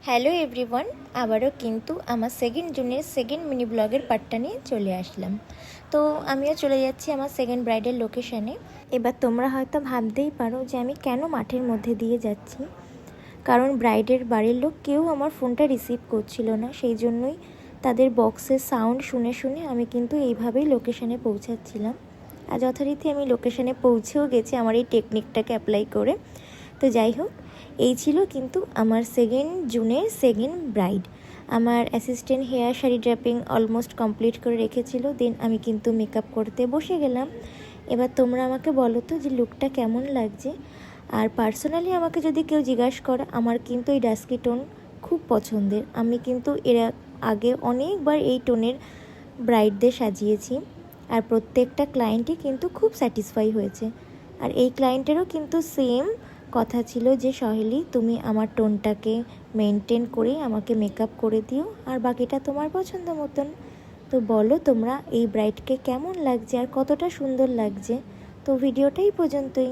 Hello everyone, আবারও কিন্তু আমার সেকেন্ড জুনের সেকেন্ড মিনি ব্লগের পার্টটা নিয়ে চলে আসলাম। তো আমিও চলে যাচ্ছি আমার সেকেন্ড ব্রাইডের লোকেশানে। এবার তোমরা হয়তো ভাবতেই পারো যে আমি কেন মাঠের মধ্যে দিয়ে যাচ্ছি, কারণ ব্রাইডের বাড়ির লোক কেউ আমার ফোনটা রিসিভ করছিল না, সেই জন্যই তাদের বক্সের সাউন্ড শুনে শুনে আমি কিন্তু এইভাবেই লোকেশানে পৌঁছাচ্ছিলাম। আর যথারীতি আমি লোকেশানে পৌঁছেও গেছি আমার এই টেকনিকটাকে অ্যাপ্লাই করে। তো যাই হোক, এই ছিল কিন্তু আমার সেকেন্ড জুনের সেকেন্ড ব্রাইড। আমার assistant hair sari draping almost complete করে রেখেছিল, দেন আমি কিন্তু মেকআপ করতে বসে গেলাম। এবার তোমরা আমাকে বলো তো যে লুকটা কেমন লাগছে। আর পার্সোনালি আমাকে যদি কেউ জিজ্ঞাসা করে, আমার কিন্তু এই ডাস্কি টোন খুব পছন্দের। আমি কিন্তু এর আগে অনেকবার এই টোনের ব্রাইডদের সাজিয়েছি, আর প্রত্যেকটা ক্লায়েন্টই কিন্তু খুব স্যাটিসফাই হয়েছে। আর এই ক্লায়েন্টেরও কিন্তু সেম কথা ছিল যে সহেলি, তুমি আমার টোনটাকে মেনটেন করে আমাকে মেকআপ করে দিও, আর বাকিটা তোমার পছন্দ মতন। তো বলো তোমরা এই ব্রাইডকে কেমন লাগছে আর কতটা সুন্দর লাগছে। তো ভিডিওটাই পর্যন্তই।